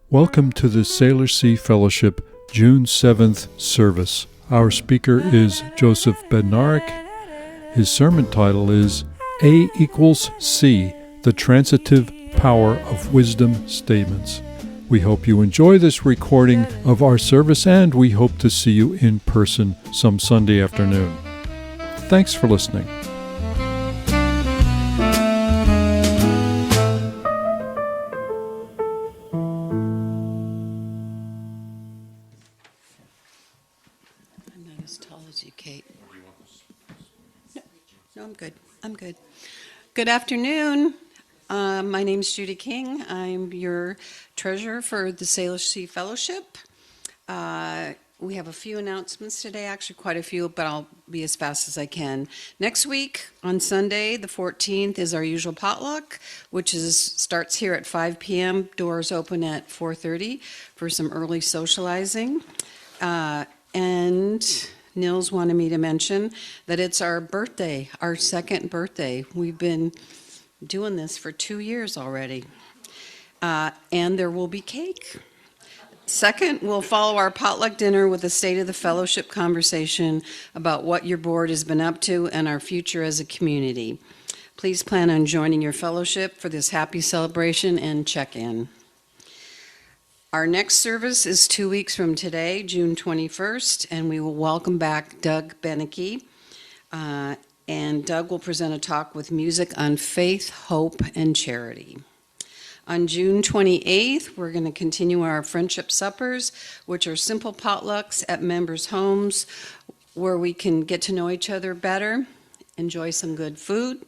Welcome to the Salish Sea Fellowship June 7th service. Our speaker is Joseph Bednarik. His sermon title is A equals C, the Transitive Power of Wisdom Statements. We hope you enjoy this recording of our service, and we hope to see you in person some Sunday afternoon. Thanks for listening. I'm good. Good afternoon. My name's Judy King. I'm your treasurer for the Salish Sea Fellowship. We have a few announcements today, actually quite a few, but I'll be as fast as I can. Next week, on Sunday, the 14th, is our usual potluck, which starts here at 5 p.m. Doors open at 4:30 for some early socializing. And Nils wanted me to mention that it's our birthday, our second birthday. We've been doing this for 2 years already. And there will be cake. Second, we'll follow our potluck dinner with a State of the Fellowship conversation about what your board has been up to and our future as a community. Please plan on joining your fellowship for this happy celebration and check in. Our next service is 2 weeks from today, June 21st, and we will welcome back Doug Beneke. And Doug will present a talk with music on faith, hope, and charity. On June 28th, we're going to continue our friendship suppers, which are simple potlucks at members' homes where we can get to know each other better, enjoy some good food.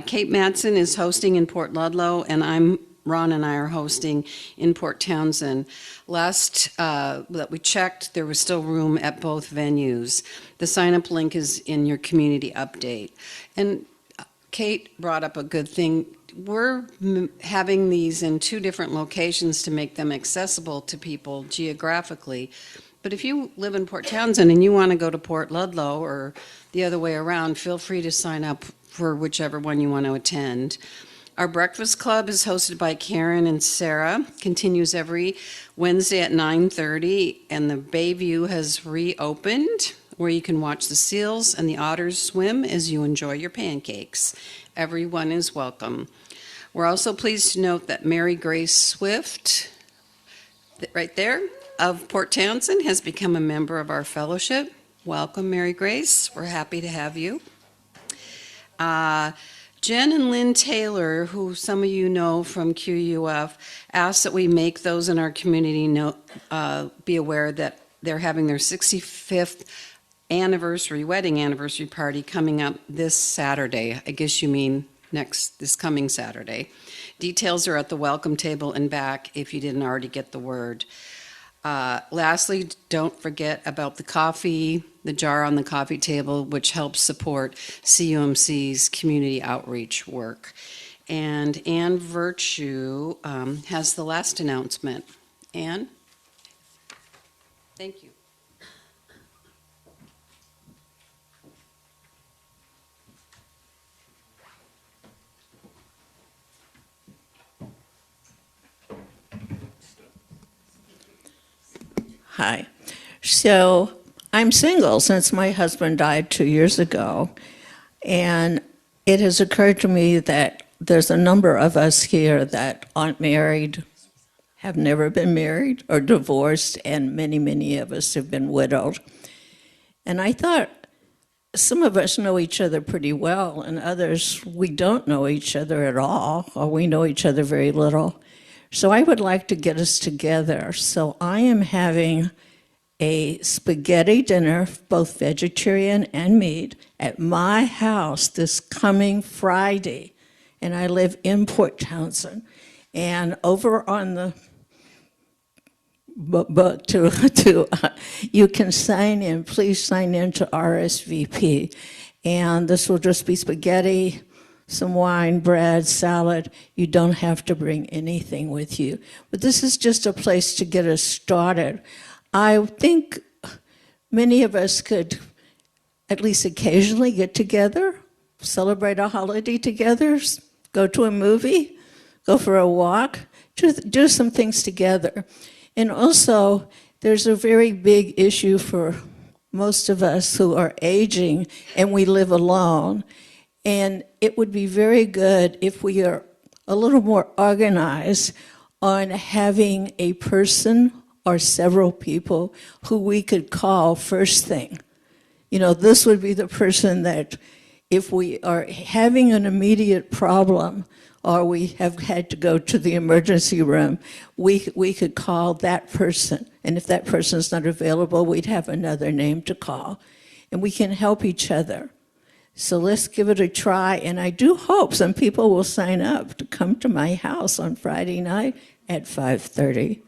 Kate Madson is hosting in Port Ludlow, and Ron and I are hosting in Port Townsend. Last that we checked, there was still room at both venues. The sign-up link is in your community update. And Kate brought up a good thing. We're having these in 2 different locations to make them accessible to people geographically. But if you live in Port Townsend and you want to go to Port Ludlow or the other way around, feel free to sign up for whichever one you want to attend. Our breakfast club is hosted by Karen and Sarah, continues every Wednesday at 9:30, and the Bayview has reopened, where you can watch the seals and the otters swim as you enjoy your pancakes. Everyone is welcome. We're also pleased to note that Mary Grace Swift, right there, of Port Townsend, has become a member of our fellowship. Welcome, Mary Grace. We're happy to have you. Jen and Lynn Taylor, who some of you know from QUF, asked that we make those in our community be aware that they're having their 65th wedding anniversary party coming up this Saturday. I guess you mean this coming Saturday. Details are at the welcome table and back if you didn't already get the word. Lastly, don't forget about the coffee, the jar on the coffee table, which helps support CUMC's community outreach work. And Ann Virtue has the last announcement. Ann? Thank you. Hi. So I'm single since my husband died 2 years ago, and it has occurred to me that there's a number of us here that aren't married, have never been married or divorced, and many, many of us have been widowed. And I thought some of us know each other pretty well, and others, we don't know each other at all, or we know each other very little. So I would like to get us together. So I am having a spaghetti dinner, both vegetarian and meat, at my house this coming Friday. And I live in Port Townsend. And over on the you can sign in. Please sign in to RSVP. And this will just be spaghetti, some wine, bread, salad. You don't have to bring anything with you. But this is just a place to get us started. I think many of us could at least occasionally get together, celebrate a holiday together, go to a movie, go for a walk, do some things together. And also, there's a very big issue for most of us who are aging and we live alone. And it would be very good if we are a little more organized on having a person or several people who we could call first thing. You know, this would be the person that if we are having an immediate problem or we have had to go to the emergency room, we could call that person. And if that person's not available, we'd have another name to call. And we can help each other. So let's give it a try. And I do hope some people will sign up to come to my house on Friday night at 5:30.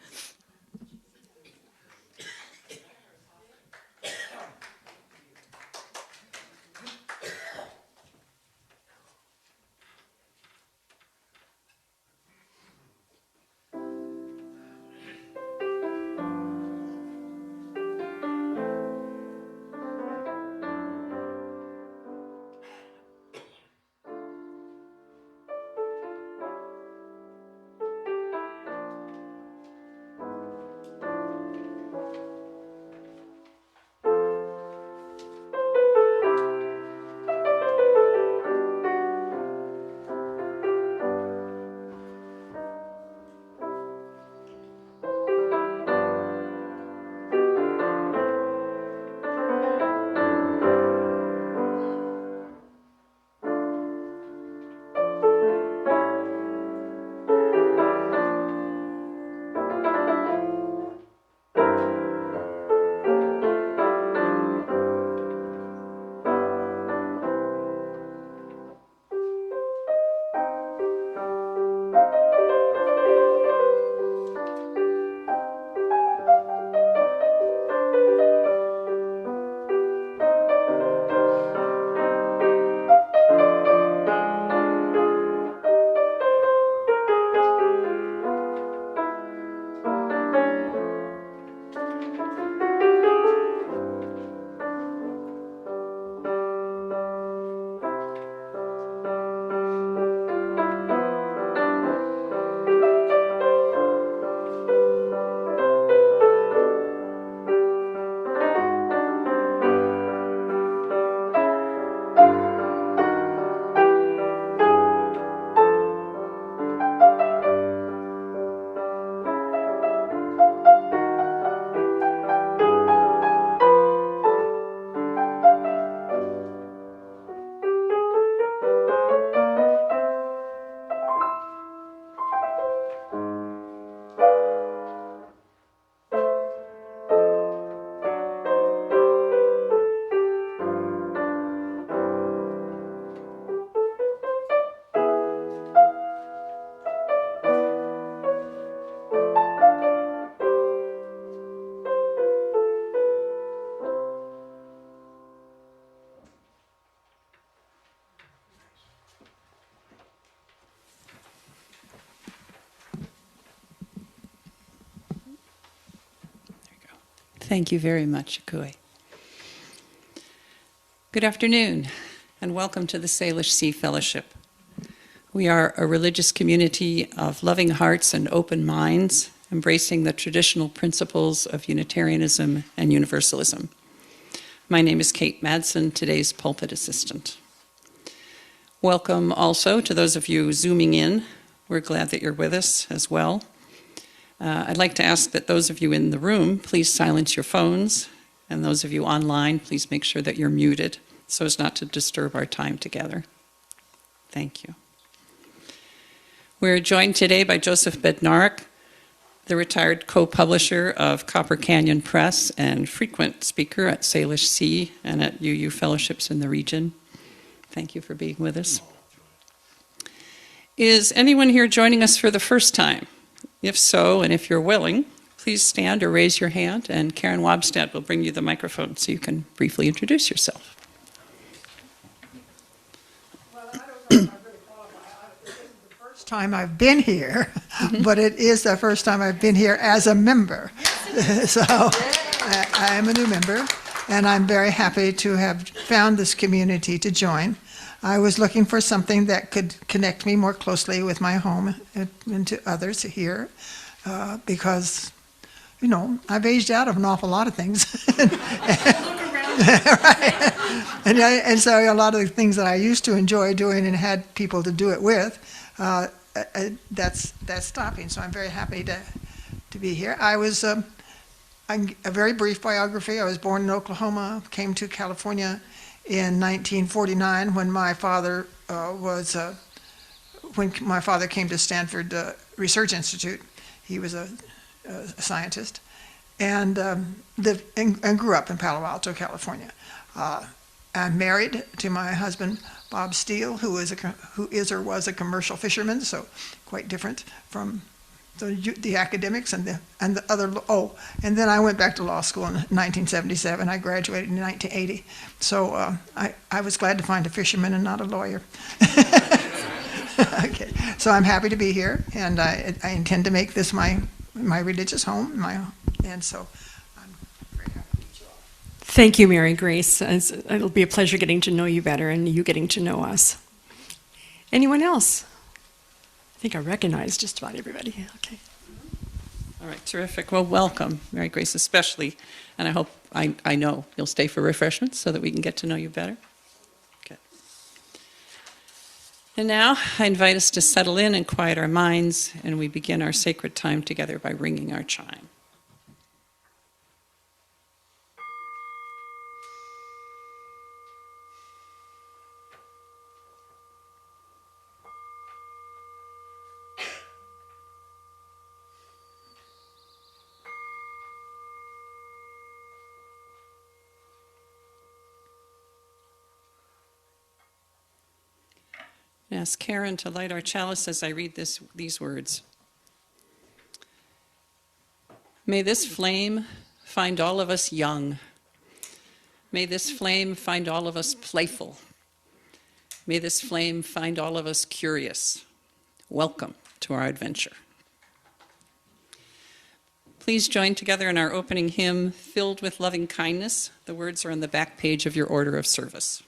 Thank you very much, Ikue. Good afternoon, and welcome to the Salish Sea Fellowship. We are a religious community of loving hearts and open minds, embracing the traditional principles of Unitarianism and Universalism. My name is Kate Madson, today's pulpit assistant. Welcome also to those of you zooming in. We're glad that you're with us as well. I'd like to ask that those of you in the room, please silence your phones, and those of you online, please make sure that you're muted so as not to disturb our time together. Thank you. We're joined today by Joseph Bednarik, the retired co-publisher of Copper Canyon Press and frequent speaker at Salish Sea and at UU Fellowships in the region. Thank you for being with us. Is anyone here joining us for the first time? If so, and if you're willing, please stand or raise your hand, and Karen Wobstad will bring you the microphone so you can briefly introduce yourself. Well, I don't know if I'm really qualified. This isn't the first time I've been here, but it is the first time I've been here as a member. So I am a new member, and I'm very happy to have found this community to join. I was looking for something that could connect me more closely with my home and to others here, because, I've aged out of an awful lot of things. Right. And so a lot of the things that I used to enjoy doing and had people to do it with, that's stopping. So I'm very happy to be here. I was a very brief biography. I was born in Oklahoma, came to California in 1949 when my father came to Stanford Research Institute. He was a scientist, and lived and grew up in Palo Alto, California. I'm married to my husband, Bob Steele, who is or was a commercial fisherman, so quite different from the academics and the other. And then I went back to law school in 1977. I graduated in 1980. So I was glad to find a fisherman and not a lawyer. Okay, so I'm happy to be here, and I intend to make this my religious home. And so I'm very happy to meet you all. Thank you, Mary Grace. It'll be a pleasure getting to know you better and you getting to know us. Anyone else? I think I recognize just about everybody. Okay. All right, terrific. Well, welcome, Mary Grace especially, and I know you'll stay for refreshments so that we can get to know you better. Good. And now I invite us to settle in and quiet our minds, and we begin our sacred time together by ringing our chime. Ask Karen to light our chalice as I read these words. May this flame find all of us young. May this flame find all of us playful. May this flame find all of us curious. Welcome to our adventure. Please join together in our opening hymn, Filled with Loving Kindness. The words are on the back page of your order of service.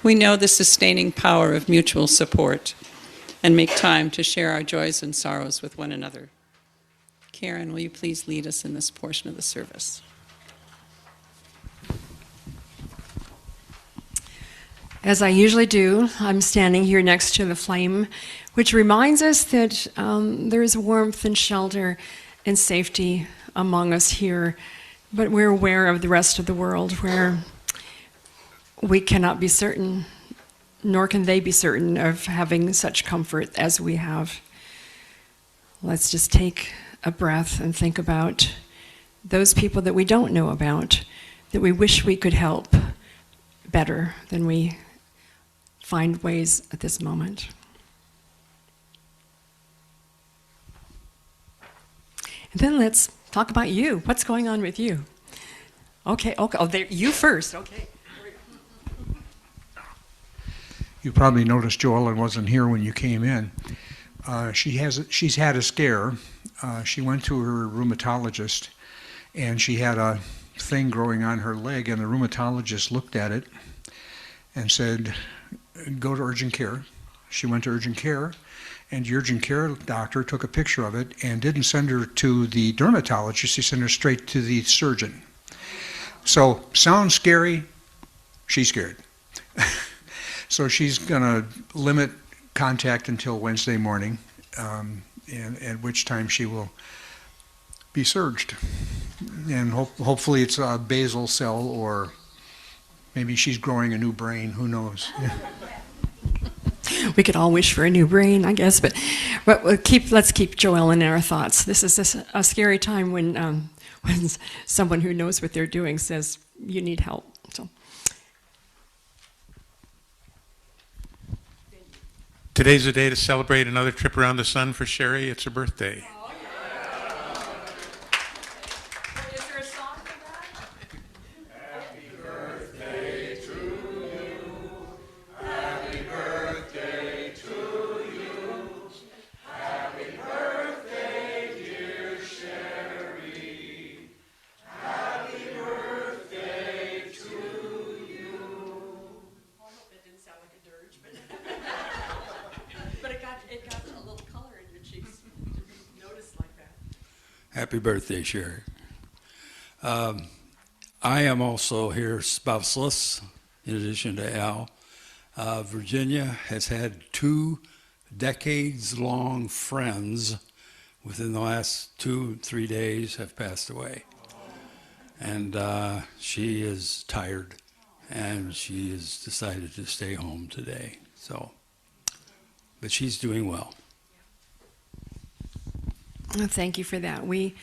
We know the sustaining power of mutual support and make time to share our joys and sorrows with one another. Karen, will you please lead us in this portion of the service? As I usually do, I'm standing here next to the flame, which reminds us that there is warmth and shelter and safety among us here, but we're aware of the rest of the world where we cannot be certain, nor can they be certain of having such comfort as we have. Let's just take a breath and think about those people that we don't know about, that we wish we could help better than we find ways at this moment. And then let's talk about you. What's going on with you? Okay. Oh, you first. Okay. You probably noticed Joellen wasn't here when you came in. She's had a scare. She went to her rheumatologist, and she had a thing growing on her leg, and the rheumatologist looked at it and said, "Go to urgent care." She went to urgent care, and the urgent care doctor took a picture of it and didn't send her to the dermatologist. He sent her straight to the surgeon. So, sounds scary. She's scared. So she's going to limit contact until Wednesday morning, and at which time she will be surged. And hopefully it's a basal cell, or maybe she's growing a new brain. Who knows? We could all wish for a new brain, I guess, but let's keep Joellen in our thoughts. This is a scary time when someone who knows what they're doing says you need help. So. Today's a day to celebrate another trip around the sun for Sherry. It's her birthday. Oh, yeah. Is there a song for that? Happy birthday to you. Happy birthday to you. Happy birthday, dear Sherry. Happy birthday to you. I hope that didn't sound like a dirge, but... But it got a little color in your cheeks. Did you notice like that? Happy birthday, Sherry. I am also here spouseless, in addition to Al. Virginia has had 2 decades-long friends within the last 2-3 days have passed away. And she is tired, and she has decided to stay home today. But she's doing well. Thank you for that. We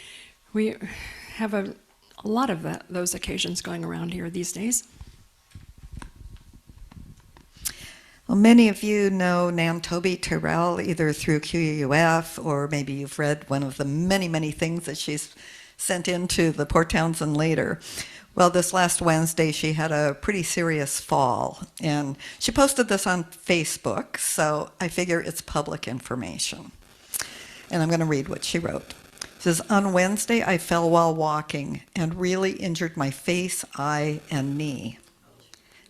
have a lot of those occasions going around here these days. Well, many of you know Nam-Toby Terrell either through QUF, or maybe you've read one of the many, many things that she's sent into the Port Townsend later. Well, this last Wednesday, she had a pretty serious fall, and she posted this on Facebook, so I figure it's public information. And I'm going to read what she wrote. It says, "On Wednesday, I fell while walking and really injured my face, eye, and knee.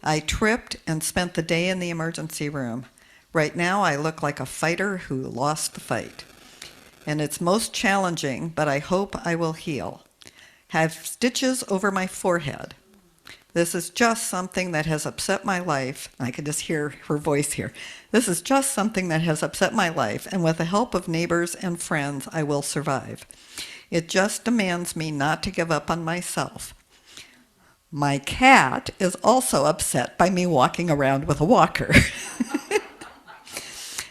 I tripped and spent the day in the emergency room. Right now, I look like a fighter who lost the fight. And it's most challenging, but I hope I will heal. Have stitches over my forehead. This is just something that has upset my life." I can just hear her voice here. "This is just something that has upset my life, and with the help of neighbors and friends, I will survive. It just demands me not to give up on myself. My cat is also upset by me walking around with a walker.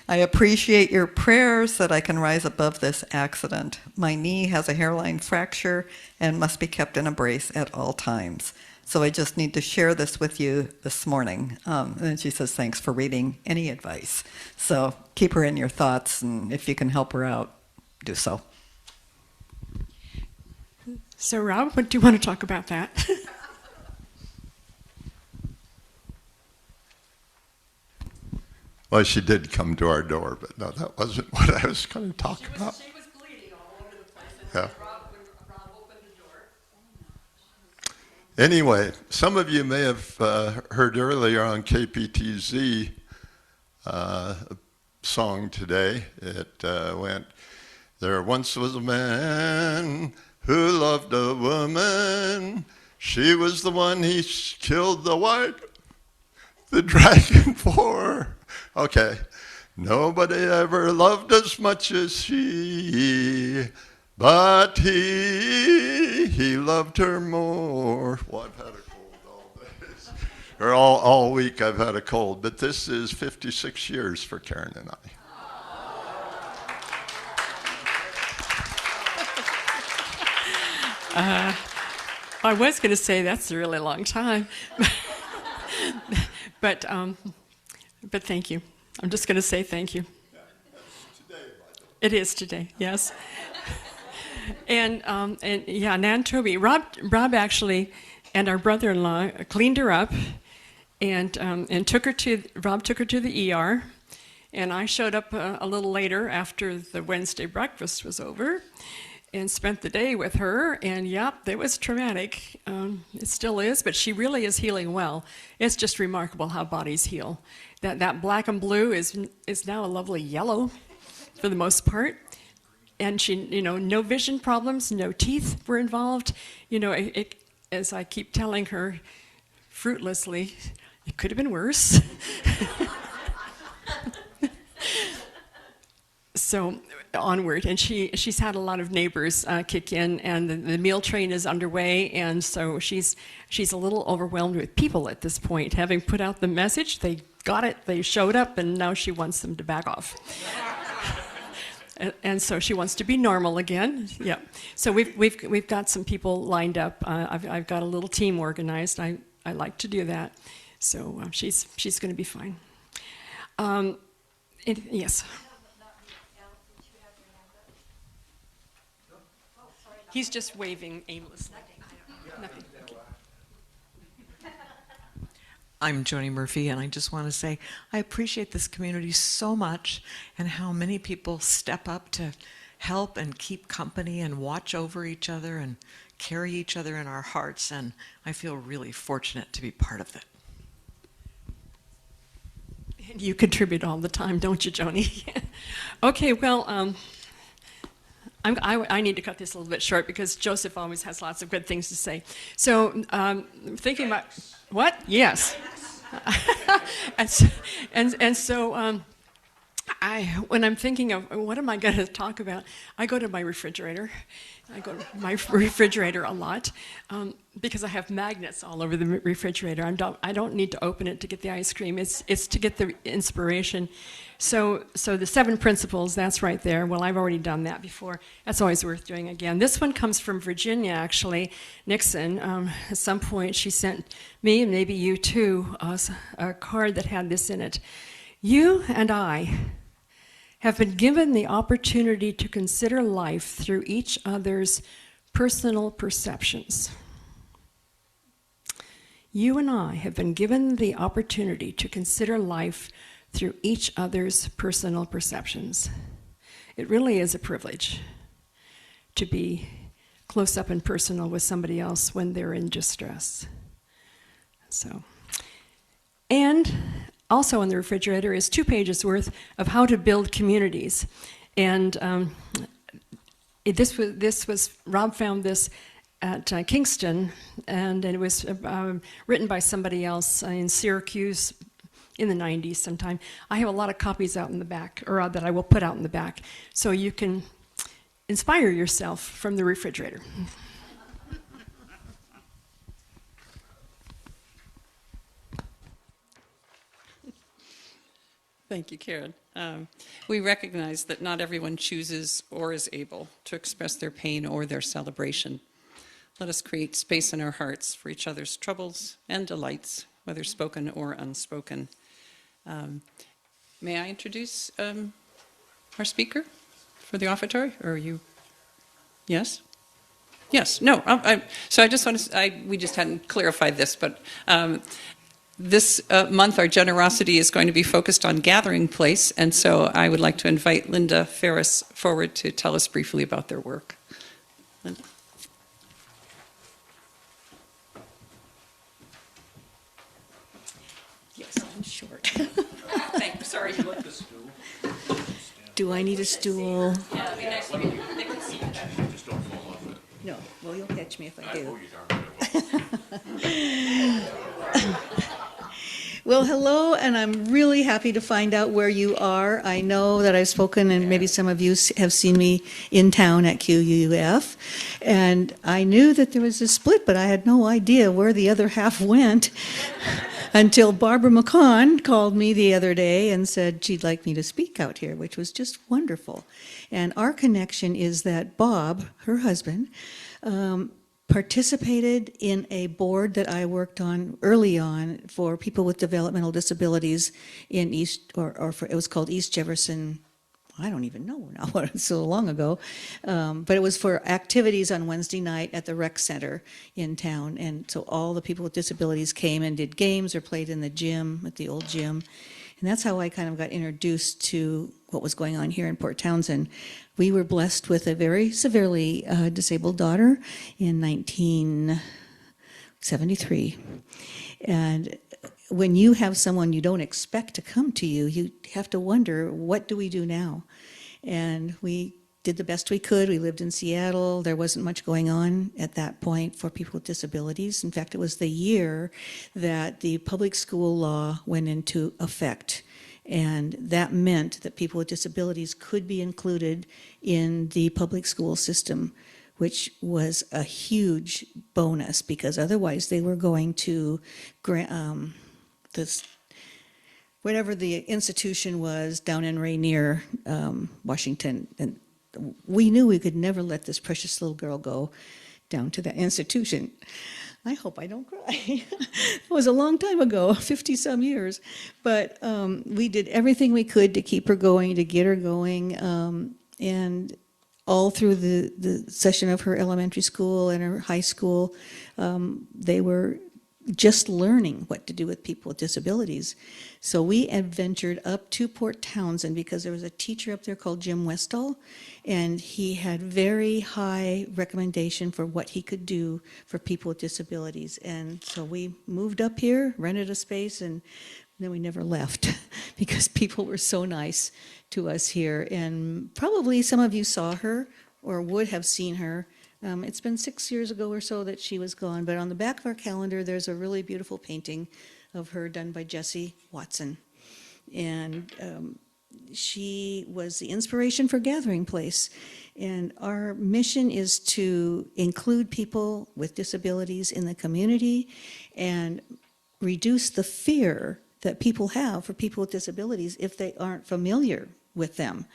I appreciate your prayers that I can rise above this accident. My knee has a hairline fracture and must be kept in a brace at all times. So I just need to share this with you this morning." And then she says, "Thanks for reading any advice." So keep her in your thoughts, and if you can help her out, do so. So, Rob, what do you want to talk about that? Well, she did come to our door, but no, that wasn't what I was going to talk about. She was bleeding all over the place, and Yeah. when Rob opened the door. Anyway, some of you may have heard earlier on KPTZ song today. It went, there once was a man who loved a woman. She was the one he killed the dragon for. Okay. Nobody ever loved as much as she, but he loved her more. Well, I've had a cold all day. Or all week I've had a cold, but this is 56 years for Karen and I. I was going to say that's a really long time, but thank you. I'm just going to say thank you. It is today, yes. And yeah, Nan Toby, Rob actually, and our brother-in-law cleaned her up, and Rob took her to the ER, and I showed up a little later after the Wednesday breakfast was over, and spent the day with her, and yep, it was traumatic. It still is, but she really is healing well. It's just remarkable how bodies heal. That black and blue is now a lovely yellow, for the most part. And she, no vision problems, no teeth were involved. As I keep telling her, fruitlessly, it could have been worse. So onward, and she's had a lot of neighbors kick in, and the meal train is underway, and so she's a little overwhelmed with people at this point. Having put out the message, they got it, they showed up, and now she wants them to back off. And so she wants to be normal again. Yeah. So we've got some people lined up. I've got a little team organized. I like to do that. So she's going to be fine. Yes. He's just waving aimlessly. Nothing. Okay. I'm Joni Murphy, and I just want to say I appreciate this community so much and how many people step up to help and keep company and watch over each other and carry each other in our hearts, and I feel really fortunate to be part of it. You contribute all the time, don't you, Joni? Okay, well, I need to cut this a little bit short because Joseph always has lots of good things to say. So thinking about, what? Yes. and so when I'm thinking of what am I going to talk about, I go to my refrigerator. I go to my refrigerator a lot because I have magnets all over the refrigerator. I don't need to open it to get the ice cream. It's to get the inspiration. So the 7 principles, that's right there. Well, I've already done that before. That's always worth doing again. This one comes from Virginia, actually, Nixon. At some point, she sent me, and maybe you too, a card that had this in it. You and I have been given the opportunity to consider life through each other's personal perceptions. You and I have been given the opportunity to consider life through each other's personal perceptions. It really is a privilege to be close up and personal with somebody else when they're in distress. So, and also in the refrigerator is 2 pages worth of how to build communities. And this was Rob found this at Kingston, and it was written by somebody else in Syracuse in the 90s sometime. I have a lot of copies out in the back, or that I will put out in the back, so you can inspire yourself from the refrigerator. Thank you, Karen. We recognize that not everyone chooses or is able to express their pain or their celebration. Let us create space in our hearts for each other's troubles and delights, whether spoken or unspoken. May I introduce our speaker for the offertory, or are you? Yes? Yes, no, so I just want to, we just hadn't clarified this, but this month our generosity is going to be focused on Gathering Place, and so I would like to invite Linda Ferris forward to tell us briefly about their work. Linda. Do I need a stool? Yeah, it'd be nice to get they can see that. Just don't fall off it. No, well, you'll catch me if I do. Well, hello, and I'm really happy to find out where you are. I know that I've spoken, and maybe some of you have seen me in town at QUF, and I knew that there was a split, but I had no idea where the other half went until Barbara McCon called me the other day and said she'd like me to speak out here, which was just wonderful. And our connection is that Bob, her husband, participated in a board that I worked on early on for people with developmental disabilities in East, it was called East Jefferson. I don't even know now, it's so long ago. But it was for activities on Wednesday night at the rec center in town. And so all the people with disabilities came and did games or played in the gym, at the old gym. And that's how I kind of got introduced to what was going on here in Port Townsend. We were blessed with a very severely disabled daughter in 1973. And when you have someone you don't expect to come to you, you have to wonder, what do we do now? And we did the best we could. We lived in Seattle. There wasn't much going on at that point for people with disabilities. In fact, it was the year that the public school law went into effect. And that meant that people with disabilities could be included in the public school system, which was a huge bonus because otherwise they were going to whatever the institution was down in Rainier, Washington. And we knew we could never let this precious little girl go down to that institution. I hope I don't cry. It was a long time ago, 50-some years. But we did everything we could to keep her going, to get her going. And all through the session of her elementary school and her high school, they were just learning what to do with people with disabilities. So we adventured up to Port Townsend because there was a teacher up there called Jim Westall, and he had very high recommendation for what he could do for people with disabilities. And so we moved up here, rented a space, and then we never left because people were so nice to us here. And probably some of you saw her or would have seen her. It's been 6 years ago or so that she was gone, but on the back of our calendar there's a really beautiful painting of her done by Jessie Watson. And she was the inspiration for Gathering Place. And our mission is to include people with disabilities in the community and reduce the fear that people have for people with disabilities if they aren't familiar with them.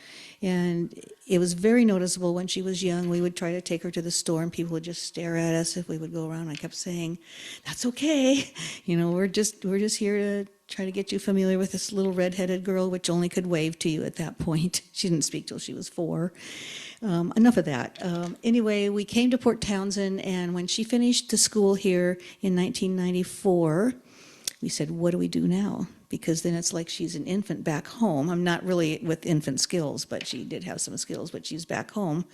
And it was very noticeable when she was young. We would try to take her to the store and people would just stare at us if we would go around. I kept saying, that's okay. You know, we're just here to try to get you familiar with this little red-headed girl which only could wave to you at that point. She didn't speak till she was 4. Enough of that. Anyway, we came to Port Townsend, and when she finished the school here in 1994, we said, what do we do now? Because then it's like she's an infant back home. I'm not really with infant skills, but she did have some skills, but she's back home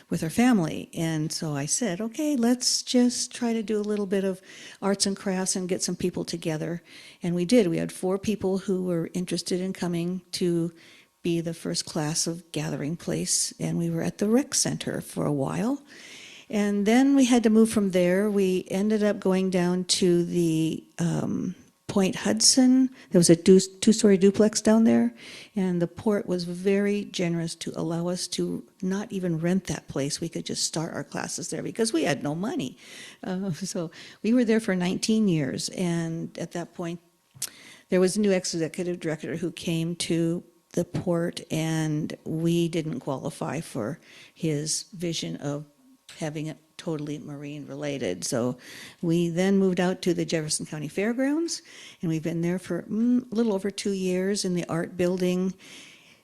with her family. And so I said, okay, let's just try to do a little bit of arts and crafts and get some people together. And we did. We had 4 people who were interested in coming to be the first class of Gathering Place, and we were at the rec center for a while. And then we had to move from there. We ended up going down to the Point Hudson. There was a 2-story duplex down there, and the port was very generous to allow us to not even rent that place. We could just start our classes there because we had no money. So we were there for 19 years, and at that point, there was a new executive director who came to the port, and we didn't qualify for his vision of having it totally marine related. So we then moved out to the Jefferson County Fairgrounds, and we've been there for a little over 2 years in the art building.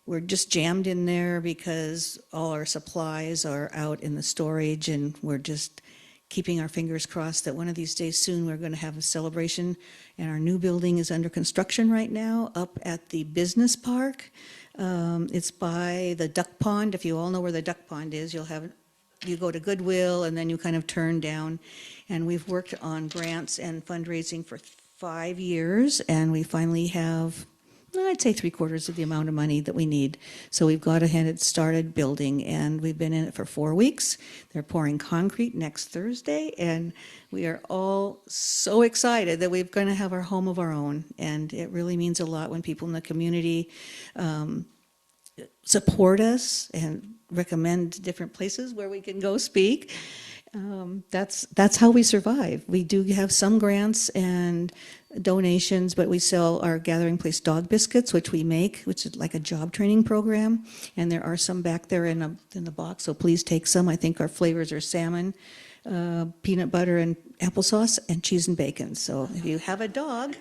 We're just jammed in there because all our supplies are out in the storage, and we're just keeping our fingers crossed that one of these days soon we're going to have a celebration. And our new building is under construction right now up at the business park. It's by the duck pond. If you all know where the duck pond is, you go to Goodwill and then you kind of turn down. And we've worked on grants and fundraising for 5 years, and we finally have I'd say 3/4 of the amount of money that we need. So we've got ahead and started building, and we've been in it for 4 weeks. They're pouring concrete next Thursday, and we are all so excited that we're going to have our home of our own. And it really means a lot when people in the community support us and recommend different places where we can go speak. That's how we survive. We do have some grants and donations, but we sell our Gathering Place dog biscuits, which we make, which is like a job training program. And there are some back there in the box, so please take some. I think our flavors are salmon, peanut butter and applesauce, and cheese and bacon. So if you have a dog,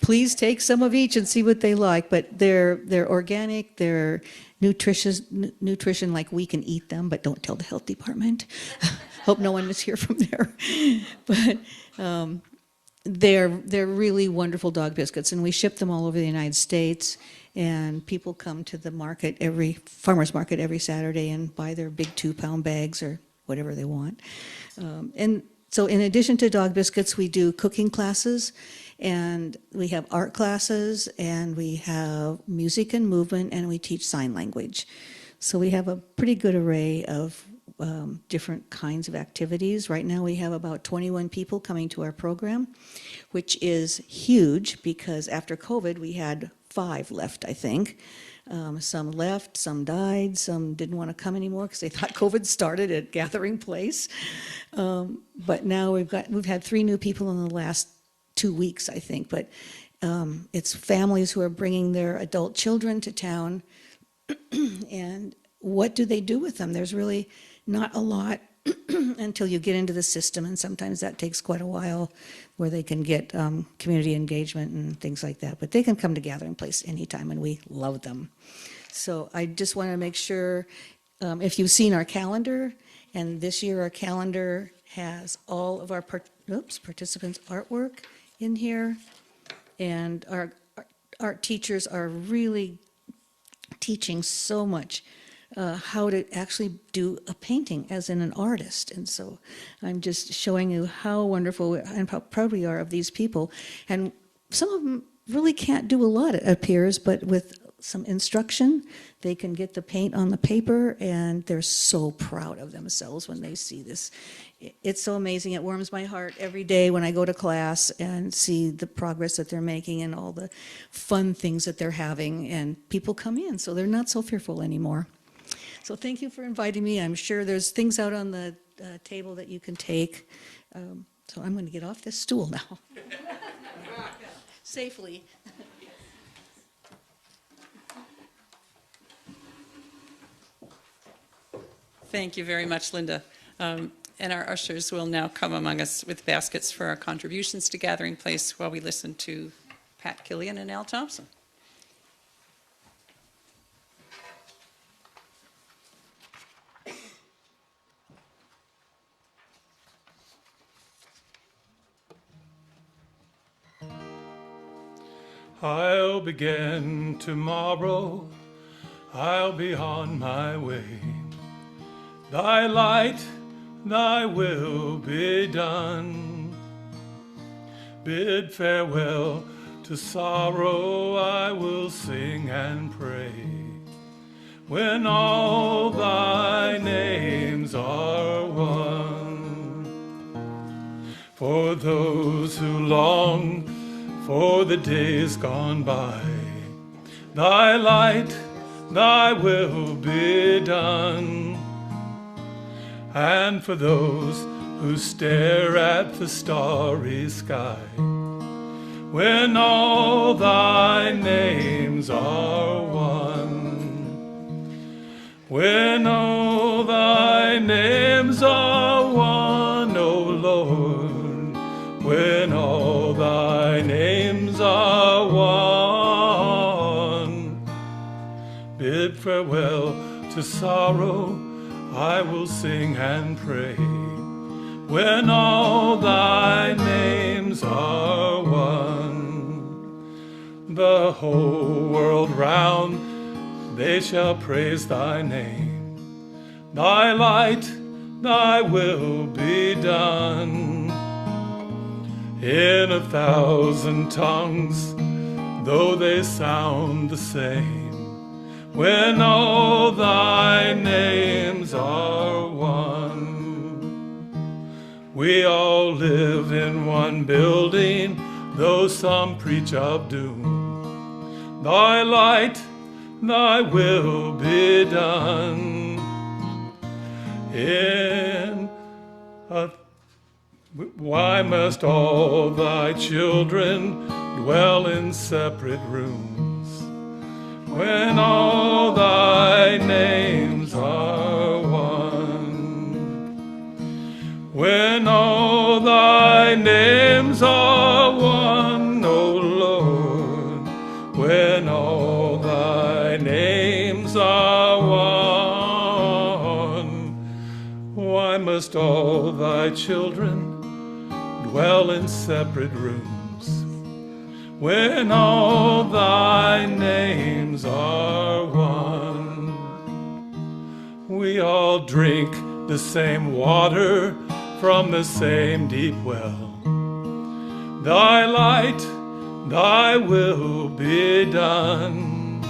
please take some of each and see what they like. But they're organic, they're nutrition like we can eat them, but don't tell the health department. Hope no one is here from there. But they're really wonderful dog biscuits, and we ship them all over the United States. And people come to the market, farmers market every Saturday, and buy their big 2-pound bags or whatever they want. And so in addition to dog biscuits, we do cooking classes, and we have art classes, and we have music and movement, and we teach sign language. So we have a pretty good array of different kinds of activities. Right now we have about 21 people coming to our program, which is huge because after COVID we had 5 left, I think. Some left, some died, some didn't want to come anymore because they thought COVID started at Gathering Place. But now we've had 3 new people in the last 2 weeks, I think. But it's families who are bringing their adult children to town. And what do they do with them? There's really not a lot until you get into the system, and sometimes that takes quite a while where they can get community engagement and things like that. But they can come to Gathering Place anytime, and we love them. So I just want to make sure, if you've seen our calendar, and this year our calendar has all of our participants' artwork in here, and our art teachers are really teaching so much how to actually do a painting as in an artist. And so I'm just showing you how wonderful and how proud we are of these people. And some of them really can't do a lot, it appears, but with some instruction, they can get the paint on the paper, and they're so proud of themselves when they see this. It's so amazing. It warms my heart every day when I go to class and see the progress that they're making and all the fun things that they're having. And people come in, so they're not so fearful anymore. So thank you for inviting me. I'm sure there's things out on the table that you can take. So I'm going to get off this stool now. Safely. Thank you very much, Linda. And our ushers will now come among us with baskets for our contributions to Gathering Place while we listen to Pat Killian and Al Thompson. I'll begin tomorrow, I'll be on my way. Thy light, thy will be done. Bid farewell to sorrow, I will sing and pray. When all thy names are one. For those who long for the days gone by, thy light, thy will be done. And for those who stare at the starry sky, when all thy names are one. When all thy names are one, O Lord, when all thy names are one. Bid farewell to sorrow, I will sing and pray. When all thy names are one. The whole world round, they shall praise thy name. Thy light, thy will be done. In 1,000 tongues though they sound the same, when all thy names are one. We all live in one building, though some preach of doom. Thy light, thy will be done. Why must all thy children dwell in separate rooms, when all thy names are one? When all thy names are one, O Lord, when all thy names are one, why must all thy children dwell in separate rooms, when all thy names are one? We all drink the same water from the same deep well. Thy light, thy will be done.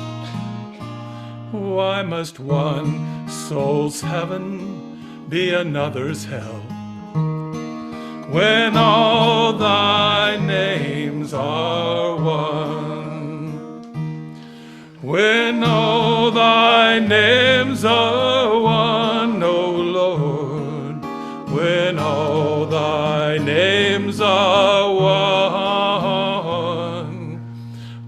Why must one soul's heaven be another's hell, when all thy names are one? When all thy names are one, O Lord, when all thy names are one,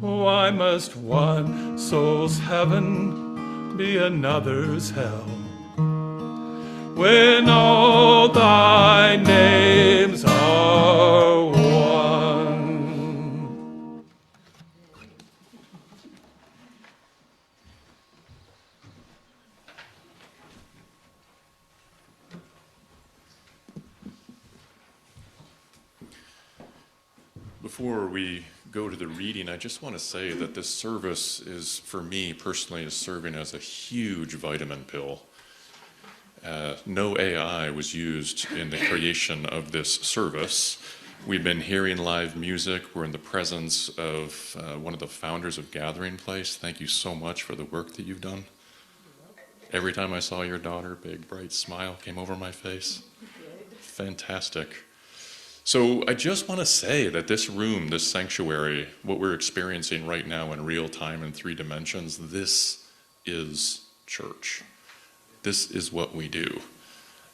why must one soul's heaven be another's hell, when all thy names are one? Before we go to the reading, I just want to say that this service is, for me personally, is serving as a huge vitamin pill. No AI was used in the creation of this service. We've been hearing live music. We're in the presence of one of the founders of Gathering Place. Thank you so much for the work that you've done. Every time I saw your daughter, big bright smile came over my face. Fantastic. So I just want to say that this room, this sanctuary, what we're experiencing right now in real time in 3 dimensions, this is church. This is what we do.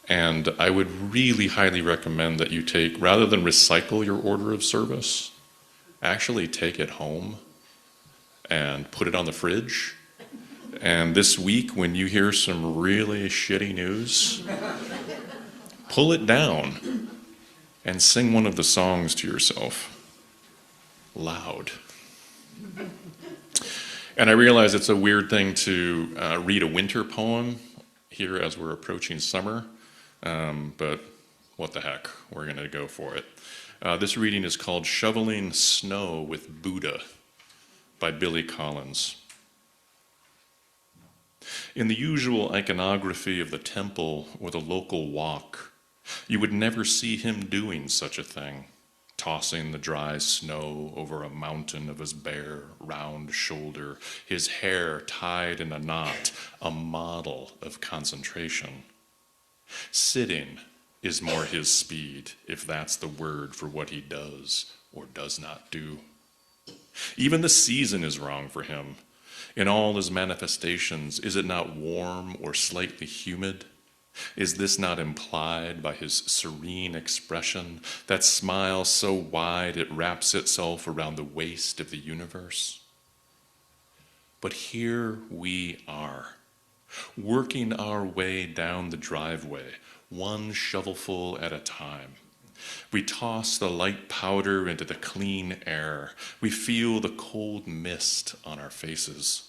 And I would really highly recommend that you take, rather than recycle your order of service, actually take it home and put it on the fridge. And this week, when you hear some really shitty news, pull it down and sing one of the songs to yourself, loud. And I realize it's a weird thing to read a winter poem here as we're approaching summer, but what the heck, we're going to go for it. This reading is called Shoveling Snow with Buddha by Billy Collins. In the usual iconography of the temple or the local walk, you would never see him doing such a thing, tossing the dry snow over a mountain of his bare, round shoulder, his hair tied in a knot, a model of concentration. Sitting is more his speed, if that's the word for what he does or does not do. Even the season is wrong for him. In all his manifestations, is it not warm or slightly humid? Is this not implied by his serene expression, that smile so wide it wraps itself around the waist of the universe? But here we are, working our way down the driveway, one shovelful at a time. We toss the light powder into the clean air. We feel the cold mist on our faces.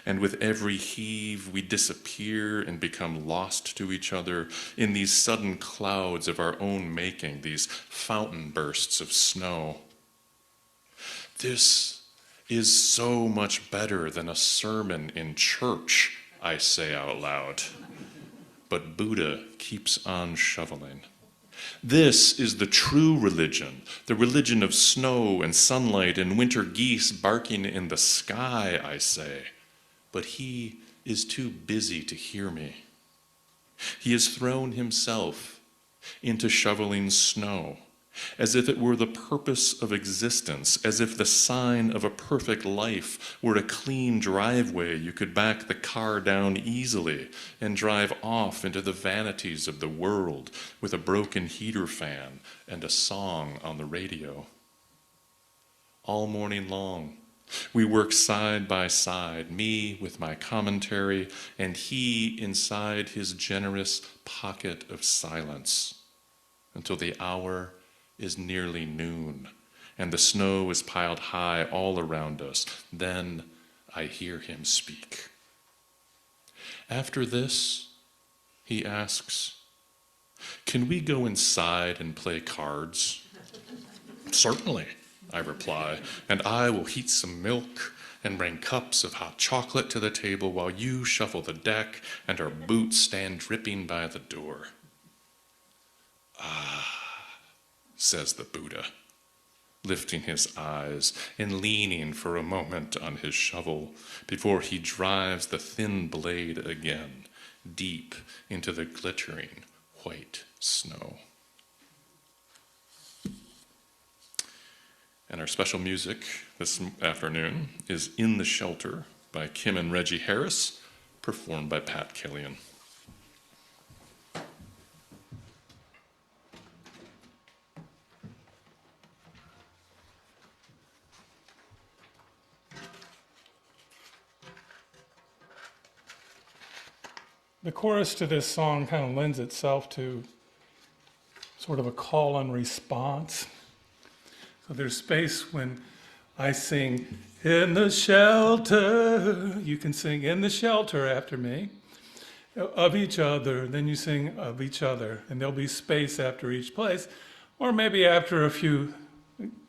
And with every heave, we disappear and become lost to each other in these sudden clouds of our own making, these fountain bursts of snow. This is so much better than a sermon in church, I say out loud. But Buddha keeps on shoveling. This is the true religion, the religion of snow and sunlight and winter geese barking in the sky, I say. But he is too busy to hear me. He has thrown himself into shoveling snow, as if it were the purpose of existence, as if the sign of a perfect life were a clean driveway you could back the car down easily and drive off into the vanities of the world with a broken heater fan and a song on the radio. All morning long, we work side by side, me with my commentary and he inside his generous pocket of silence, until the hour is nearly noon, and the snow is piled high all around us. Then I hear him speak. After this, he asks, "Can we go inside and play cards?" "Certainly," I reply, "and I will heat some milk and bring cups of hot chocolate to the table while you shuffle the deck and our boots stand dripping by the door." "Ah," says the Buddha, lifting his eyes and leaning for a moment on his shovel before he drives the thin blade again deep into the glittering white snow. And our special music this afternoon is "In the Shelter" by Kim and Reggie Harris, performed by Pat Killian. The chorus to this song kind of lends itself to sort of a call and response. So there's space when I sing, "In the shelter," you can sing "In the shelter" after me, "of each other," then you sing "of each other," and there'll be space after each place. Or maybe after a few,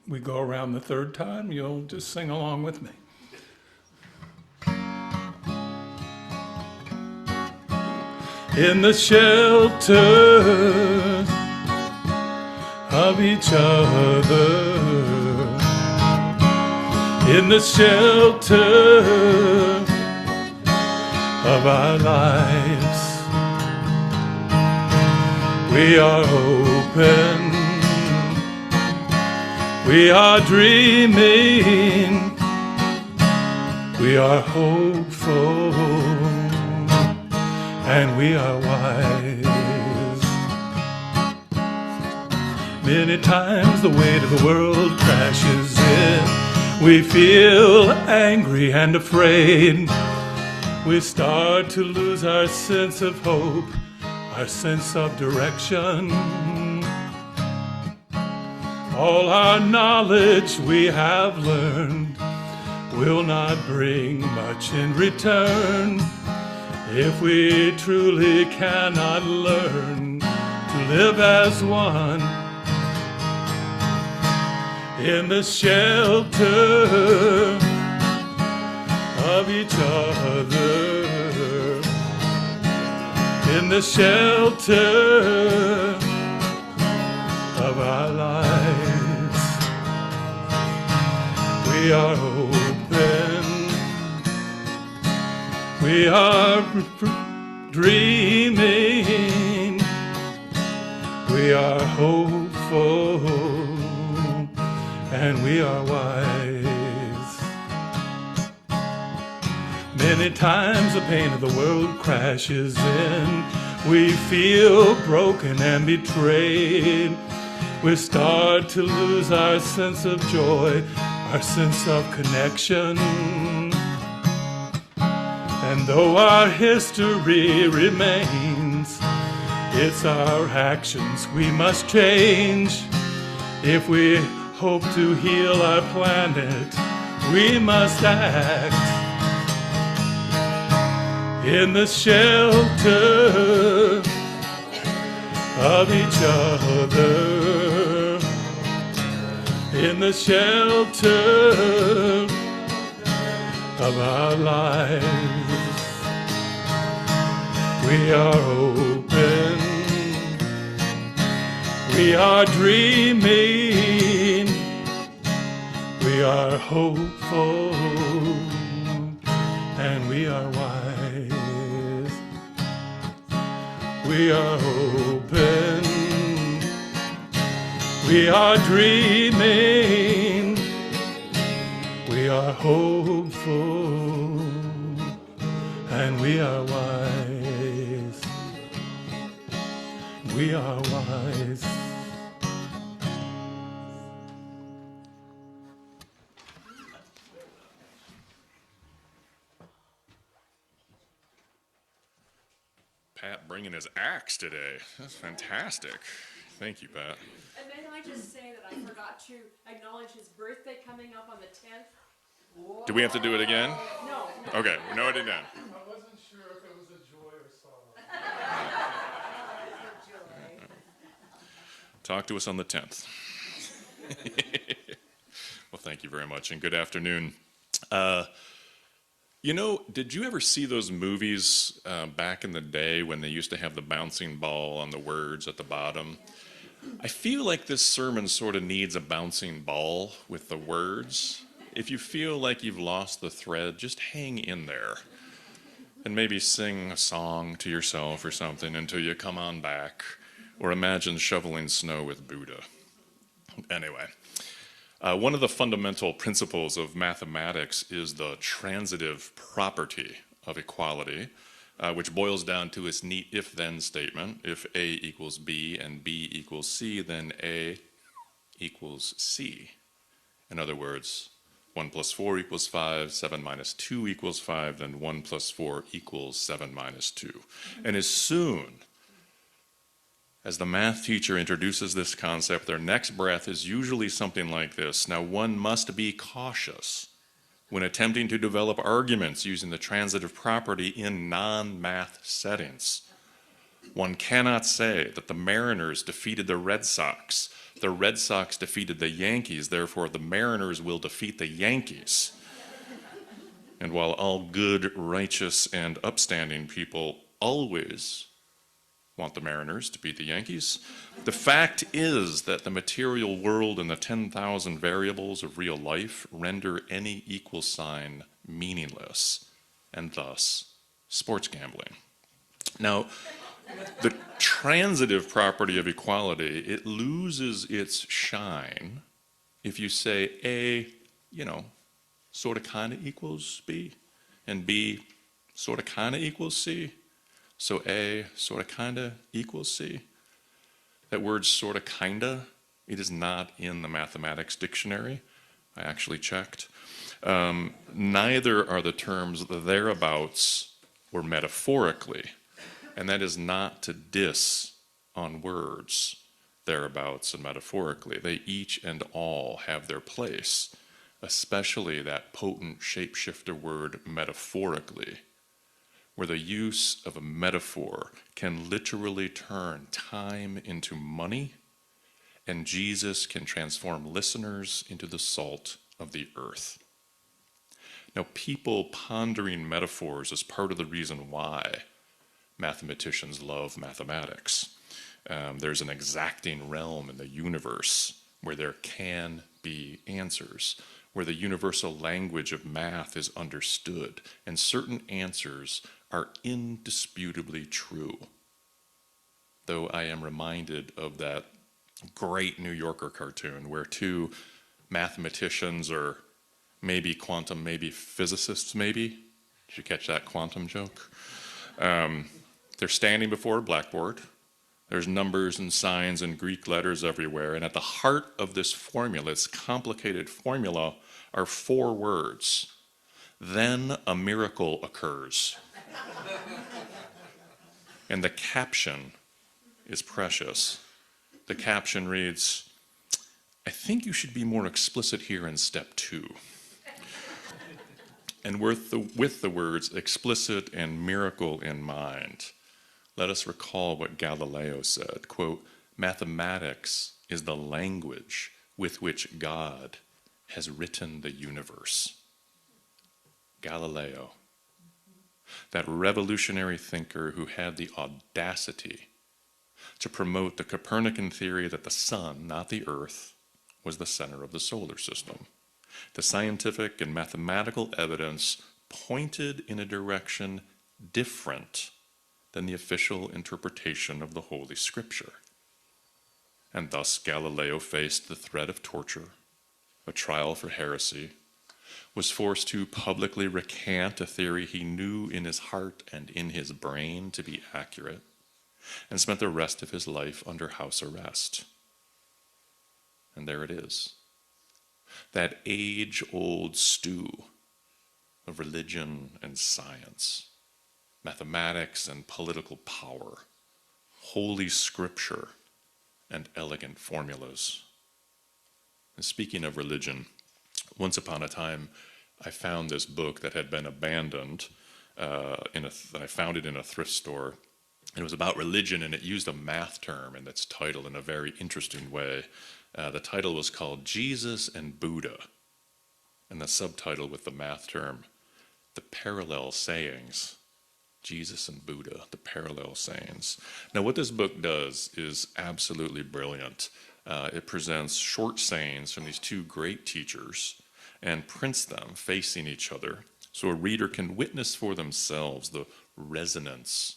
we go around the third time, you'll just sing along with me. In the shelter of each other, in the shelter of our lives, we are open, we are dreaming, we are hopeful, and we are wise. Many times the weight of the world crashes in. We feel angry and afraid. We start to lose our sense of hope, our sense of direction. All our knowledge we have learned will not bring much in return if we truly cannot learn to live as one. In the shelter of each other, in the shelter of our lives, we are open, we are dreaming, we are hopeful, and we are wise. Many times the pain of the world crashes in. We feel broken and betrayed. We start to lose our sense of joy, our sense of connection. And though our history remains, it's our actions we must change. If we hope to heal our planet, we must act. In the shelter of each other, in the shelter of our lives, we are open, We are dreaming, we are hopeful, and we are wise. We are open, we are dreaming, we are hopeful, and we are wise. We are wise. Pat bringing his axe today. That's fantastic. Thank you, Pat. And may I just say that I forgot to acknowledge his birthday coming up on the 10th? Do we have to do it again? No. Okay, we know it again. I wasn't sure if it was a joy or sorrow. Talk to us on the 10th. Well, thank you very much, and good afternoon. Did you ever see those movies back in the day when they used to have the bouncing ball on the words at the bottom? I feel like this sermon sort of needs a bouncing ball with the words. If you feel like you've lost the thread, just hang in there and maybe sing a song to yourself or something until you come on back, or imagine shoveling snow with Buddha. Anyway. One of the fundamental principles of mathematics is the transitive property of equality, which boils down to its neat if-then statement. If A equals B and B equals C, then A equals C. In other words, 1 plus 4 equals 5, 7 minus 2 equals 5, then 1 plus 4 equals 7 minus 2. And as soon as the math teacher introduces this concept, their next breath is usually something like this. Now, one must be cautious when attempting to develop arguments using the transitive property in non-math settings. One cannot say that the Mariners defeated the Red Sox. The Red Sox defeated the Yankees, therefore the Mariners will defeat the Yankees. And while all good, righteous, and upstanding people always want the Mariners to beat the Yankees, the fact is that the material world and the 10,000 variables of real life render any equal sign meaningless, and thus sports gambling. Now, the transitive property of equality, it loses its shine if you say A, sort of kind of equals B, and B sort of kind of equals C. So A sort of kind of equals C. That word sort of kind of, it is not in the mathematics dictionary. I actually checked. Neither are the terms thereabouts or metaphorically. And that is not to diss on words, thereabouts and metaphorically. They each and all have their place, especially that potent shapeshifter word metaphorically, where the use of a metaphor can literally turn time into money, and Jesus can transform listeners into the salt of the earth. Now, people pondering metaphors is part of the reason why mathematicians love mathematics. There's an exacting realm in the universe where there can be answers, where the universal language of math is understood, and certain answers are indisputably true. Though I am reminded of that great New Yorker cartoon where two mathematicians, or maybe quantum, maybe physicists, maybe? Did you catch that quantum joke? They're standing before a blackboard. There's numbers and signs and Greek letters everywhere, and at the heart of this formula, this complicated formula, are 4 words. Then a miracle occurs. And the caption is precious. The caption reads, "I think you should be more explicit here in step 2. And with the words explicit and miracle in mind, let us recall what Galileo said, quote, "Mathematics is the language with which God has written the universe." Galileo, that revolutionary thinker who had the audacity to promote the Copernican theory that the sun, not the earth, was the center of the solar system. The scientific and mathematical evidence pointed in a direction different than the official interpretation of the Holy Scripture. And thus Galileo faced the threat of torture, a trial for heresy, was forced to publicly recant a theory he knew in his heart and in his brain to be accurate, and spent the rest of his life under house arrest. And there it is, that age-old stew of religion and science, mathematics and political power, holy scripture and elegant formulas. And speaking of religion, once upon a time, I found this book that had been abandoned. I found it in a thrift store. It was about religion, and it used a math term in its title in a very interesting way. The title was called Jesus and Buddha, and the subtitle with the math term, The Parallel Sayings. Jesus and Buddha, the parallel sayings. Now, what this book does is absolutely brilliant. It presents short sayings from these two great teachers and prints them facing each other so a reader can witness for themselves the resonance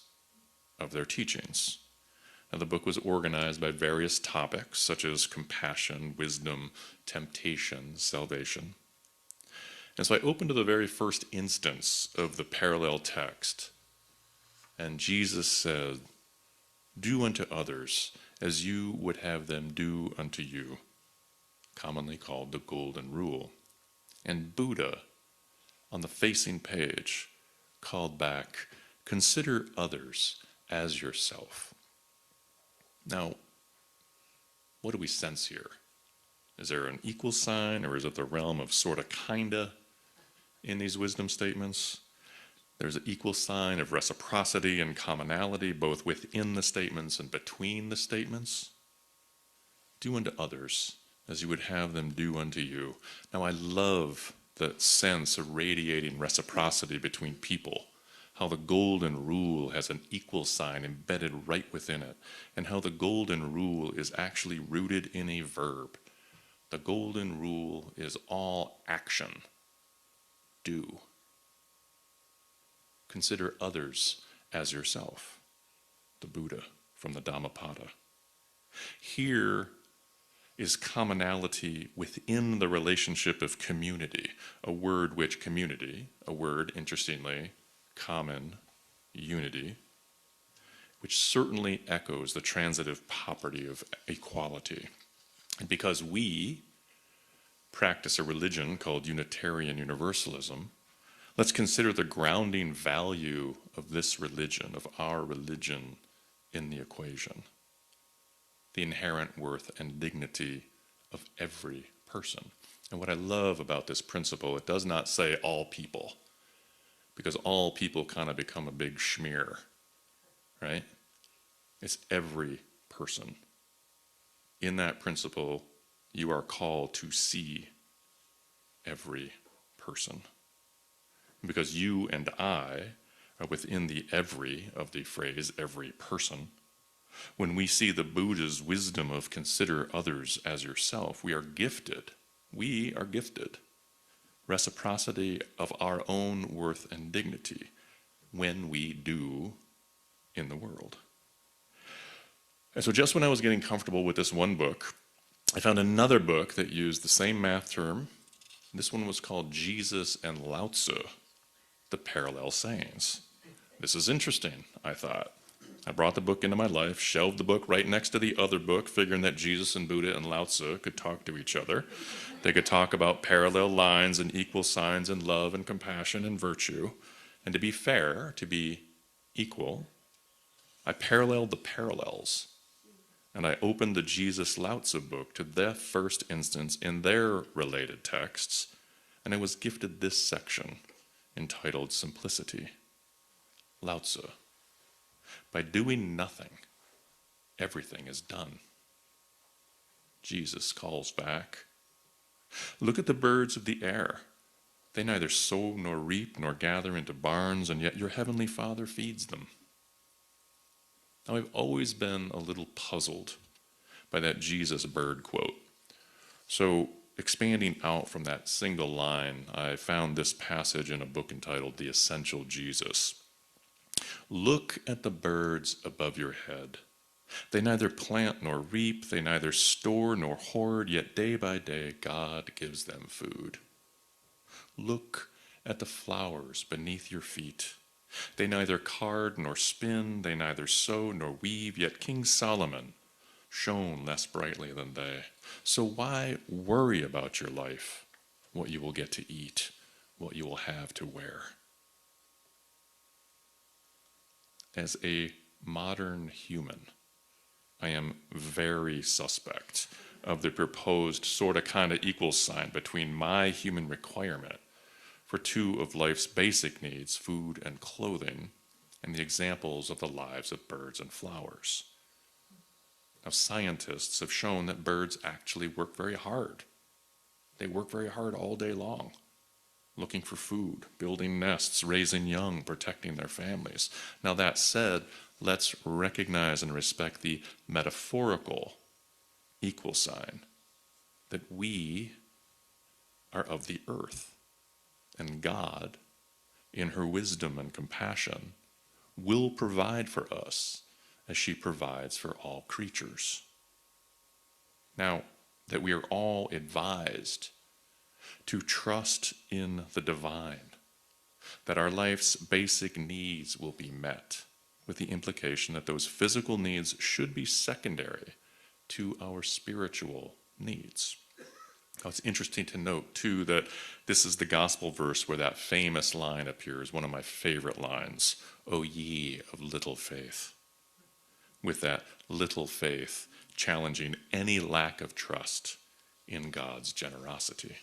of their teachings. Now, the book was organized by various topics such as compassion, wisdom, temptation, salvation. And so I opened to the very first instance of the parallel text. And Jesus said, "Do unto others as you would have them do unto you," commonly called the Golden Rule. And Buddha, on the facing page, called back, "Consider others as yourself." Now, what do we sense here? Is there an equal sign, or is it the realm of sorta, kinda in these wisdom statements? There's an equal sign of reciprocity and commonality, both within the statements and between the statements. Do unto others as you would have them do unto you. Now, I love the sense of radiating reciprocity between people, how the Golden Rule has an equal sign embedded right within it, and how the Golden Rule is actually rooted in a verb. The Golden Rule is all action. Do. Consider others as yourself, the Buddha from the Dhammapada. Here is commonality within the relationship of community, a word, interestingly, common, unity, which certainly echoes the transitive property of equality. And because we practice a religion called Unitarian Universalism, let's consider the grounding value of this religion, of our religion, in the equation. The inherent worth and dignity of every person. And what I love about this principle, it does not say all people, because all people kind of become a big schmear, right? It's every person. In that principle, you are called to see every person. Because you and I are within the every of the phrase every person. When we see the Buddha's wisdom of consider others as yourself, we are gifted. We are gifted reciprocity of our own worth and dignity when we do in the world. And so just when I was getting comfortable with this one book, I found another book that used the same math term. This one was called Jesus and Lao Tzu, the Parallel Sayings. This is interesting, I thought. I brought the book into my life, shelved the book right next to the other book, figuring that Jesus and Buddha and Lao Tzu could talk to each other. They could talk about parallel lines and equal signs and love and compassion and virtue. And to be fair, to be equal, I paralleled the parallels. And I opened the Jesus Lao Tzu book to their first instance in their related texts, and I was gifted this section entitled Simplicity. Lao Tzu. By doing nothing, everything is done. Jesus calls back. Look at the birds of the air. They neither sow nor reap nor gather into barns, and yet your heavenly Father feeds them. Now, I've always been a little puzzled by that Jesus bird quote. So, expanding out from that single line, I found this passage in a book entitled The Essential Jesus. Look at the birds above your head. They neither plant nor reap, they neither store nor hoard, yet day by day God gives them food. Look at the flowers beneath your feet. They neither card nor spin, they neither sew nor weave, yet King Solomon shone less brightly than they. So why worry about your life, what you will get to eat, what you will have to wear? As a modern human, I am very suspect of the proposed sorta kinda equal sign between my human requirement for two of life's basic needs, food and clothing, and the examples of the lives of birds and flowers. Now, scientists have shown that birds actually work very hard. They work very hard all day long, looking for food, building nests, raising young, protecting their families. Now, that said, let's recognize and respect the metaphorical equal sign that we are of the earth, and God, in her wisdom and compassion, will provide for us as she provides for all creatures. Now, that we are all advised to trust in the divine, that our life's basic needs will be met, with the implication that those physical needs should be secondary to our spiritual needs. Now, it's interesting to note, too, that this is the gospel verse where that famous line appears, one of my favorite lines, "O ye of little faith," with that little faith challenging any lack of trust in God's generosity.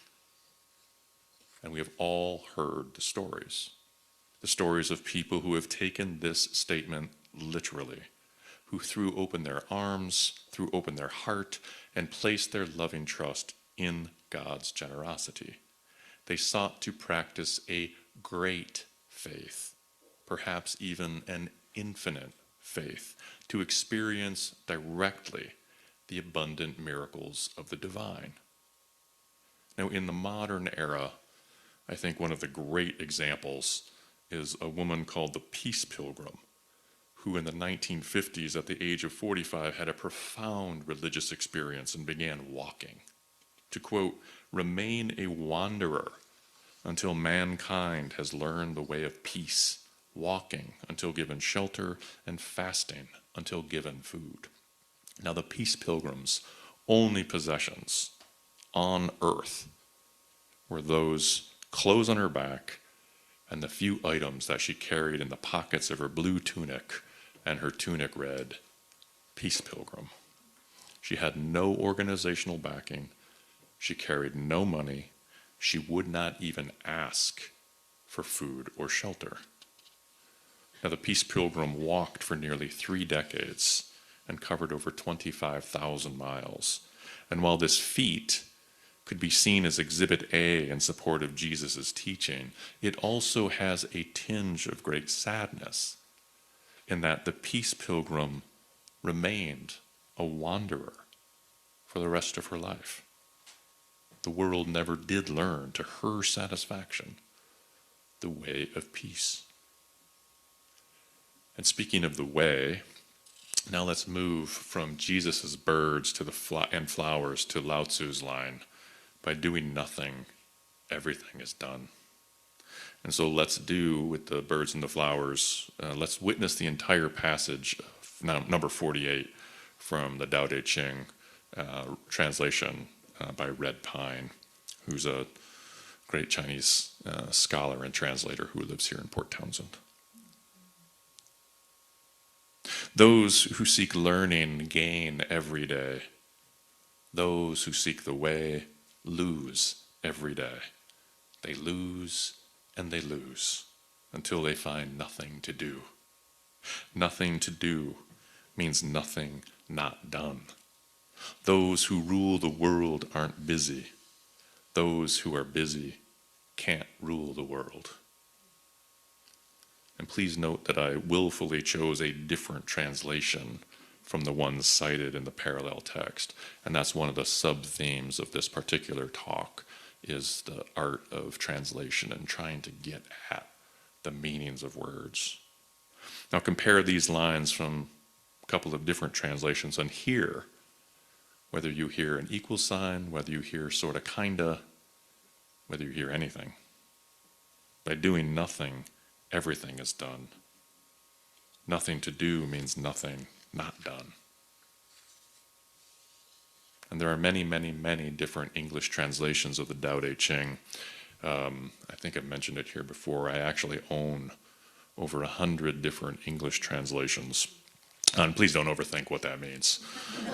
And we have all heard the stories of people who have taken this statement literally, who threw open their arms, threw open their heart, and placed their loving trust in God's generosity. They sought to practice a great faith, perhaps even an infinite faith, to experience directly the abundant miracles of the divine. Now, in the modern era, I think one of the great examples is a woman called the Peace Pilgrim, who in the 1950s, at the age of 45, had a profound religious experience and began walking. To quote, "Remain a wanderer until mankind has learned the way of peace, walking until given shelter, and fasting until given food." Now, the Peace Pilgrim's only possessions on earth were those clothes on her back and the few items that she carried in the pockets of her blue tunic and her tunic read, "Peace Pilgrim." She had no organizational backing. She carried no money. She would not even ask for food or shelter. Now, the Peace Pilgrim walked for nearly 3 decades and covered over 25,000 miles. And while this feat could be seen as Exhibit A in support of Jesus' teaching, it also has a tinge of great sadness in that the Peace Pilgrim remained a wanderer for the rest of her life. The world never did learn, to her satisfaction, the way of peace. And speaking of the way, now let's move from Jesus' birds to and flowers to Lao Tzu's line, "By doing nothing, everything is done." And so let's do with the birds and the flowers, let's witness the entire passage, number 48, from the Tao Te Ching, translation by Red Pine, who's a great Chinese scholar and translator who lives here in Port Townsend. "Those who seek learning gain every day. Those who seek the way lose every day. They lose and they lose until they find nothing to do. Nothing to do means nothing not done. Those who rule the world aren't busy. Those who are busy can't rule the world." And please note that I willfully chose a different translation from the ones cited in the parallel text. And that's one of the sub-themes of this particular talk, is the art of translation and trying to get at the meanings of words. Now compare these lines from a couple of different translations and hear, whether you hear an equal sign, whether you hear sorta, kinda, whether you hear anything. By doing nothing, everything is done. Nothing to do means nothing not done. And there are many, many, many different English translations of the Tao Te Ching. I think I've mentioned it here before. I actually own over 100 different English translations. And please don't overthink what that means.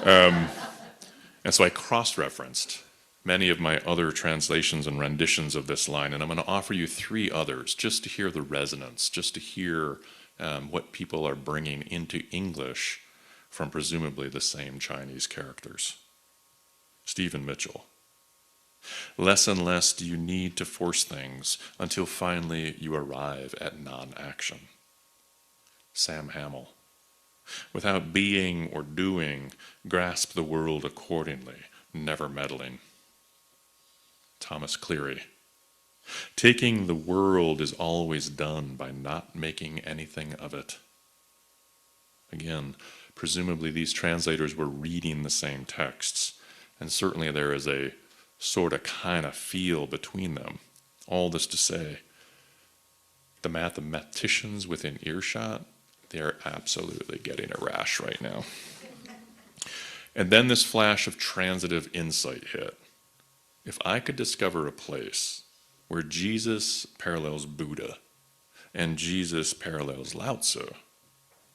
And so I cross-referenced many of my other translations and renditions of this line, and I'm going to offer you 3 others just to hear the resonance, just to hear what people are bringing into English from presumably the same Chinese characters. Stephen Mitchell. Less and less do you need to force things until finally you arrive at non-action. Sam Hamill. Without being or doing, grasp the world accordingly, never meddling. Thomas Cleary. Taking the world is always done by not making anything of it. Again, presumably these translators were reading the same texts, and certainly there is a sort of kind of feel between them. All this to say, the mathematicians within earshot, they are absolutely getting a rash right now. And then this flash of transitive insight hit. If I could discover a place where Jesus parallels Buddha and Jesus parallels Lao Tzu,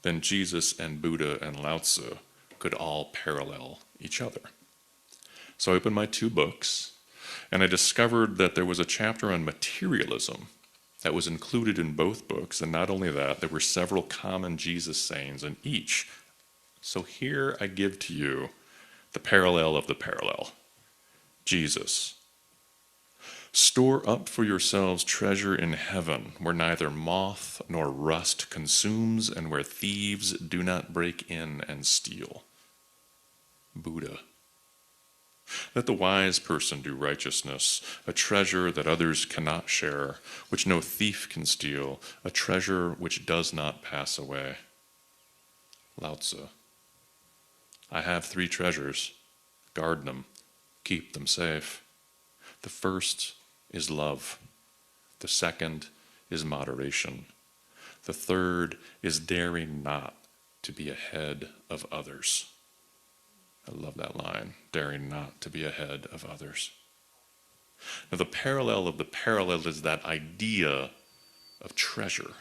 then Jesus and Buddha and Lao Tzu could all parallel each other. So I opened my 2 books, and I discovered that there was a chapter on materialism that was included in both books, and not only that, there were several common Jesus sayings in each. So here I give to you the parallel of the parallel. Jesus. Store up for yourselves treasure in heaven, where neither moth nor rust consumes, and where thieves do not break in and steal. Buddha. Let the wise person do righteousness, a treasure that others cannot share, which no thief can steal, a treasure which does not pass away. Lao Tzu. I have 3 treasures. Guard them. Keep them safe. The first is love. The second is moderation. The third is daring not to be ahead of others. I love that line, daring not to be ahead of others. Now the parallel of the parallel is that idea of treasure,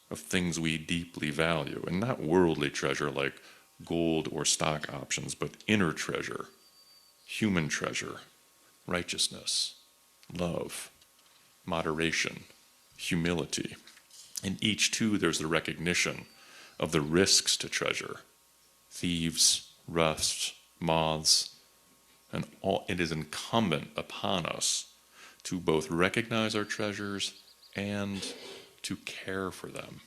of things we deeply value, and not worldly treasure like gold or stock options, but inner treasure, human treasure, righteousness, love, moderation, humility. In each too, there's the recognition of the risks to treasure, thieves, rust, moths, and all. It is incumbent upon us to both recognize our treasures and to care for them.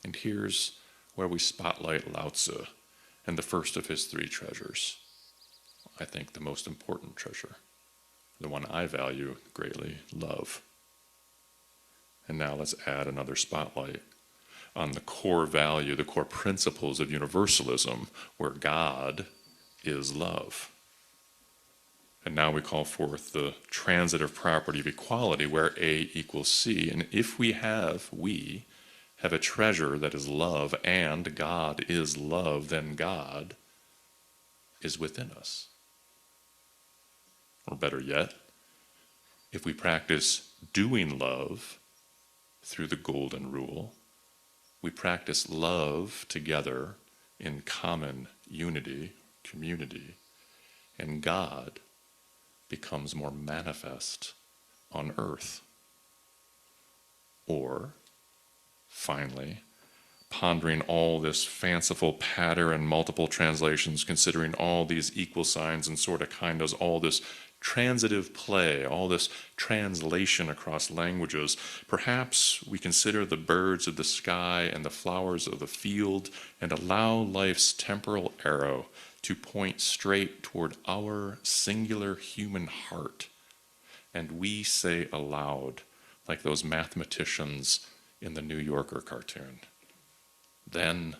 And here's where we spotlight Lao Tzu and the first of his 3 treasures. I think the most important treasure, the one I value greatly, love. And now let's add another spotlight on the core value, the core principles of universalism, where God is love. And now we call forth the transitive property of equality, where A equals C. And if we have a treasure that is love, and God is love, then God is within us. Or better yet, if we practice doing love through the golden rule, we practice love together in common unity, community, and God becomes more manifest on earth. Or, finally, pondering all this fanciful patter and multiple translations, considering all these equal signs and sorta kindas, all this transitive play, all this translation across languages, perhaps we consider the birds of the sky and the flowers of the field and allow life's temporal arrow to point straight toward our singular human heart. And we say aloud, like those mathematicians in the New Yorker cartoon, then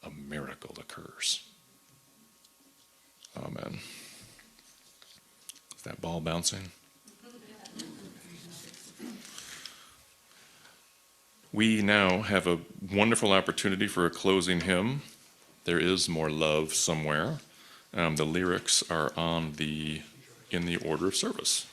a miracle occurs. Amen. Is that ball bouncing? We now have a wonderful opportunity for a closing hymn. There is more love somewhere. The lyrics are in the order of service.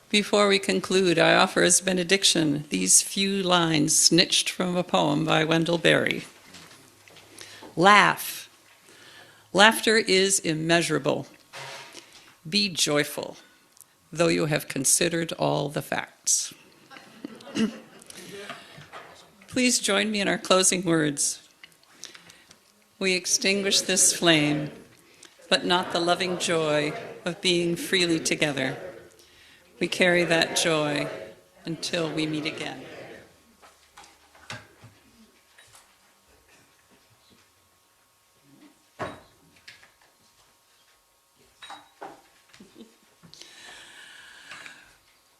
Before we conclude, I offer as benediction these few lines snitched from a poem by Wendell Berry. Laugh. Laughter is immeasurable. Be joyful, though you have considered all the facts. Please join me in our closing words. We extinguish this flame, but not the loving joy of being freely together. We carry that joy until we meet again.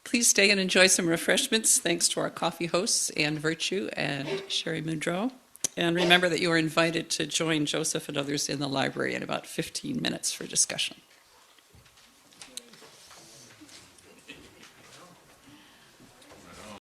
Please stay and enjoy some refreshments. Thanks to our coffee hosts, Anne Virtue and Sherry Mudrow. And remember that you are invited to join Joseph and others in the library in about 15 minutes for discussion.